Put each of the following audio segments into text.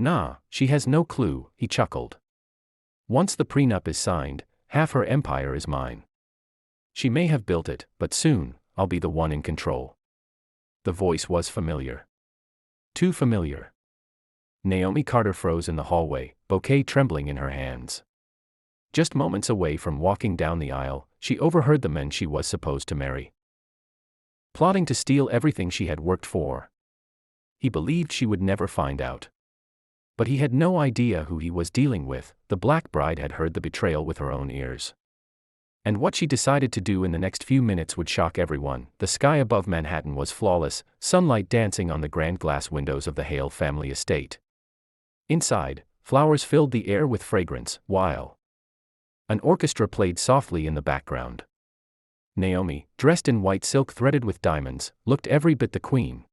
Nah, she has no clue, he chuckled. Once the prenup is signed, half her empire is mine. She may have built it, but soon, I'll be the one in control. The voice was familiar. Too familiar. Naomi Carter froze in the hallway, bouquet trembling in her hands. Just moments away from walking down the aisle, she overheard the men she was supposed to marry plotting to steal everything she had worked for. He believed she would never find out. But he had no idea who he was dealing with. The black bride had heard the betrayal with her own ears. And what she decided to do in the next few minutes would shock everyone. The sky above Manhattan was flawless, sunlight dancing on the grand glass windows of the Hale family estate. Inside, flowers filled the air with fragrance, while an orchestra played softly in the background. Naomi, dressed in white silk threaded with diamonds, looked every bit the queen.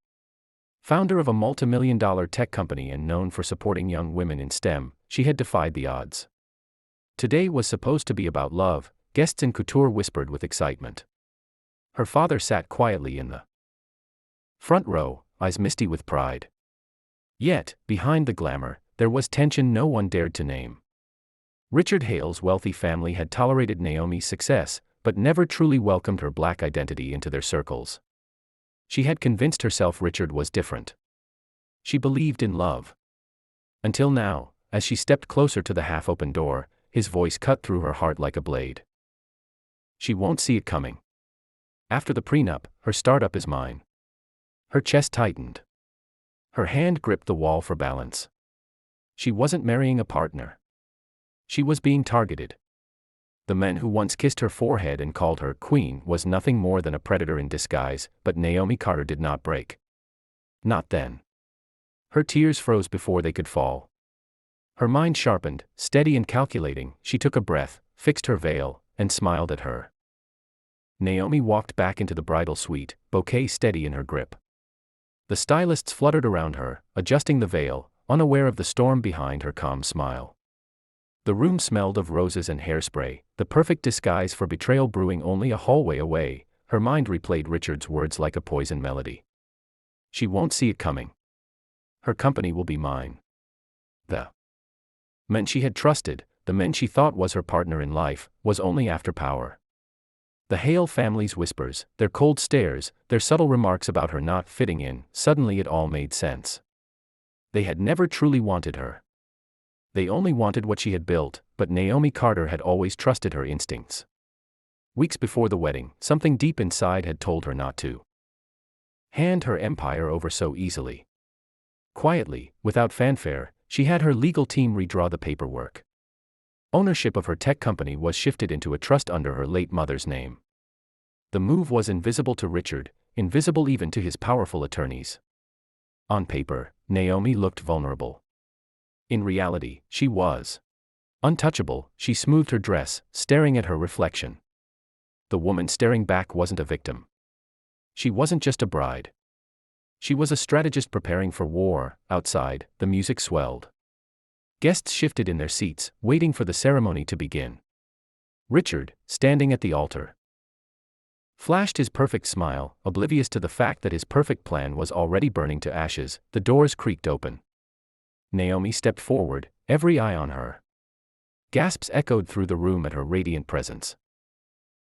Founder of a multi-million-dollar tech company and known for supporting young women in STEM, she had defied the odds. Today was supposed to be about love, guests in couture whispered with excitement. Her father sat quietly in the front row, eyes misty with pride. Yet, behind the glamour, there was tension no one dared to name. Richard Hale's wealthy family had tolerated Naomi's success, but never truly welcomed her black identity into their circles. She had convinced herself Richard was different. She believed in love. Until now, as she stepped closer to the half-open door, his voice cut through her heart like a blade. She won't see it coming. After the prenup, her startup is mine. Her chest tightened. Her hand gripped the wall for balance. She wasn't marrying a partner. She was being targeted. The man who once kissed her forehead and called her queen was nothing more than a predator in disguise, but Naomi Carter did not break. Not then. Her tears froze before they could fall. Her mind sharpened, steady and calculating. She took a breath, fixed her veil, and smiled at her. Naomi walked back into the bridal suite, bouquet steady in her grip. The stylists fluttered around her, adjusting the veil, unaware of the storm behind her calm smile. The room smelled of roses and hairspray, the perfect disguise for betrayal brewing only a hallway away. Her mind replayed Richard's words like a poison melody. She won't see it coming. Her company will be mine. The men she had trusted, the men she thought was her partner in life, was only after power. The Hale family's whispers, their cold stares, their subtle remarks about her not fitting in, suddenly it all made sense. They had never truly wanted her. They only wanted what she had built, but Naomi Carter had always trusted her instincts. Weeks before the wedding, something deep inside had told her not to hand her empire over so easily. Quietly, without fanfare, she had her legal team redraw the paperwork. Ownership of her tech company was shifted into a trust under her late mother's name. The move was invisible to Richard, invisible even to his powerful attorneys. On paper, Naomi looked vulnerable. In reality, she was untouchable. She smoothed her dress, staring at her reflection. The woman staring back wasn't a victim. She wasn't just a bride. She was a strategist preparing for war. Outside, the music swelled. Guests shifted in their seats, waiting for the ceremony to begin. Richard, standing at the altar, flashed his perfect smile, oblivious to the fact that his perfect plan was already burning to ashes. The doors creaked open. Naomi stepped forward, every eye on her. Gasps echoed through the room at her radiant presence.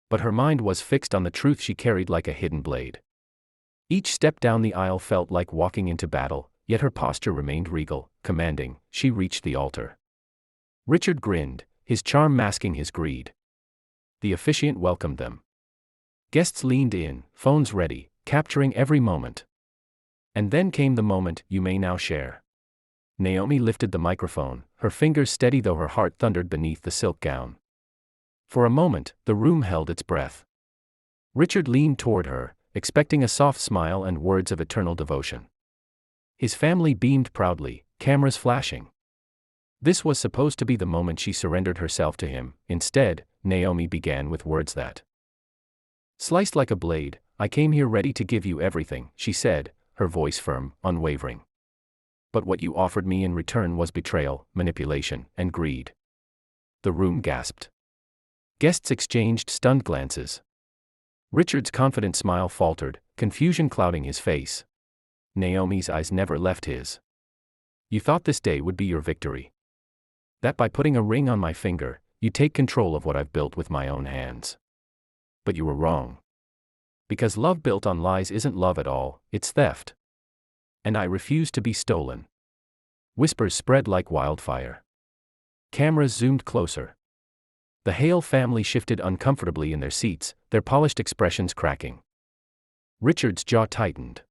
But her mind was fixed on the truth she carried like a hidden blade. Each step down the aisle felt like walking into battle, yet her posture remained regal, commanding. She reached the altar. Richard grinned, his charm masking his greed. The officiant welcomed them. Guests leaned in, phones ready, capturing every moment. And then came the moment you may now share. Naomi lifted the microphone, her fingers steady though her heart thundered beneath the silk gown. For a moment, the room held its breath. Richard leaned toward her, expecting a soft smile and words of eternal devotion. His family beamed proudly, cameras flashing. This was supposed to be the moment she surrendered herself to him. Instead, Naomi began with words that sliced like a blade. I came here ready to give you everything, she said, her voice firm, unwavering. But what you offered me in return was betrayal, manipulation, and greed. The room gasped. Guests exchanged stunned glances. Richard's confident smile faltered, confusion clouding his face. Naomi's eyes never left his. You thought this day would be your victory. That by putting a ring on my finger, you take control of what I've built with my own hands. But you were wrong. Because love built on lies isn't love at all, it's theft. And I refuse to be stolen. Whispers spread like wildfire. Cameras zoomed closer. The Hale family shifted uncomfortably in their seats, their polished expressions cracking. Richard's jaw tightened.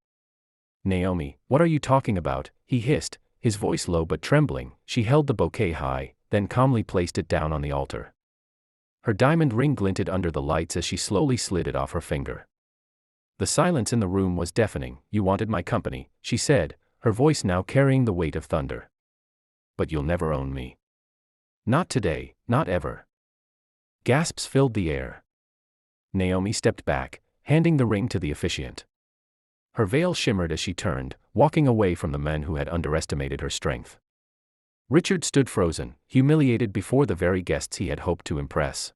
Naomi, what are you talking about? He hissed, his voice low but trembling. She held the bouquet high, then calmly placed it down on the altar. Her diamond ring glinted under the lights as she slowly slid it off her finger. The silence in the room was deafening. You wanted my company, she said, her voice now carrying the weight of thunder. But you'll never own me. Not today, not ever. Gasps filled the air. Naomi stepped back, handing the ring to the officiant. Her veil shimmered as she turned, walking away from the men who had underestimated her strength. Richard stood frozen, humiliated before the very guests he had hoped to impress.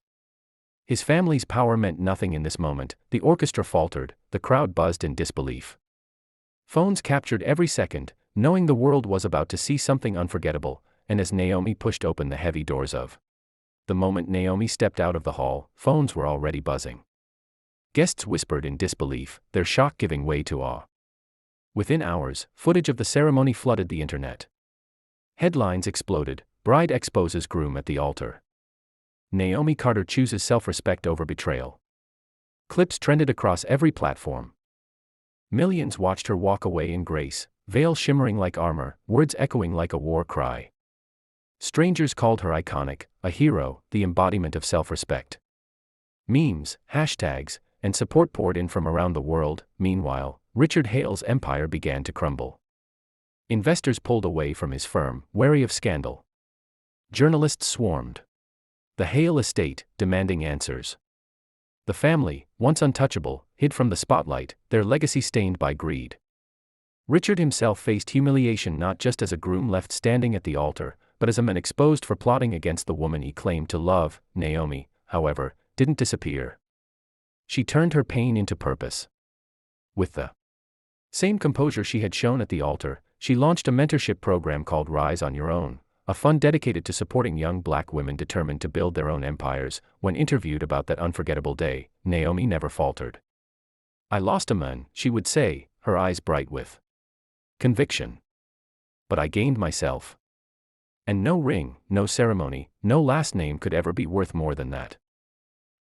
His family's power meant nothing in this moment. The orchestra faltered, the crowd buzzed in disbelief. Phones captured every second, knowing the world was about to see something unforgettable, and as Naomi pushed open the heavy doors of the moment Naomi stepped out of the hall, phones were already buzzing. Guests whispered in disbelief, their shock giving way to awe. Within hours, footage of the ceremony flooded the internet. Headlines exploded, bride exposes groom at the altar. Naomi Carter chooses self-respect over betrayal. Clips trended across every platform. Millions watched her walk away in grace, veil shimmering like armor, words echoing like a war cry. Strangers called her iconic, a hero, the embodiment of self-respect. Memes, hashtags, and support poured in from around the world. Meanwhile, Richard Hale's empire began to crumble. Investors pulled away from his firm, wary of scandal. Journalists swarmed the Hale estate, demanding answers. The family, once untouchable, hid from the spotlight, their legacy stained by greed. Richard himself faced humiliation not just as a groom left standing at the altar, but as a man exposed for plotting against the woman he claimed to love. Naomi, however, didn't disappear. She turned her pain into purpose. With the same composure she had shown at the altar, she launched a mentorship program called Rise on Your Own, a fund dedicated to supporting young black women determined to build their own empires. When interviewed about that unforgettable day, Naomi never faltered. I lost a man, she would say, her eyes bright with conviction. But I gained myself. And no ring, no ceremony, no last name could ever be worth more than that.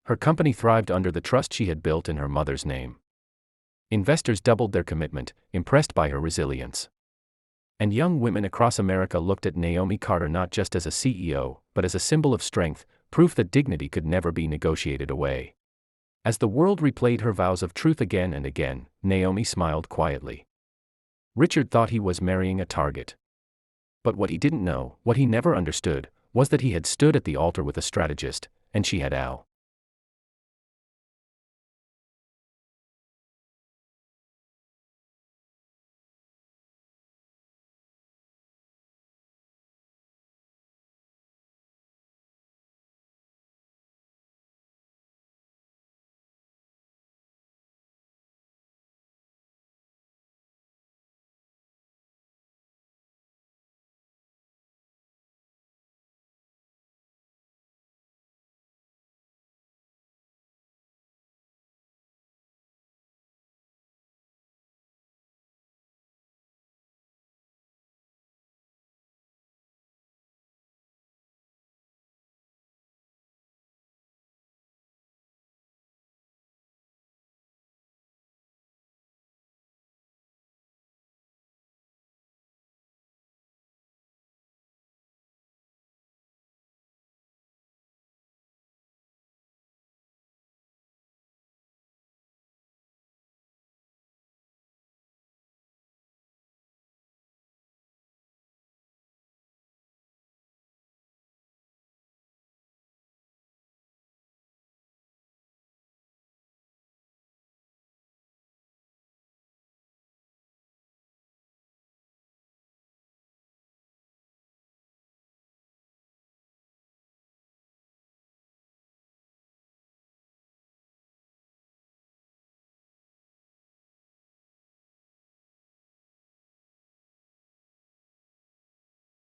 Her company thrived under the trust she had built in her mother's name. Investors doubled their commitment, impressed by her resilience. And young women across America looked at Naomi Carter not just as a CEO, but as a symbol of strength, proof that dignity could never be negotiated away. As the world replayed her vows of truth again and again, Naomi smiled quietly. Richard thought he was marrying a target. But what he didn't know, what he never understood, was that he had stood at the altar with a strategist, and she had Al.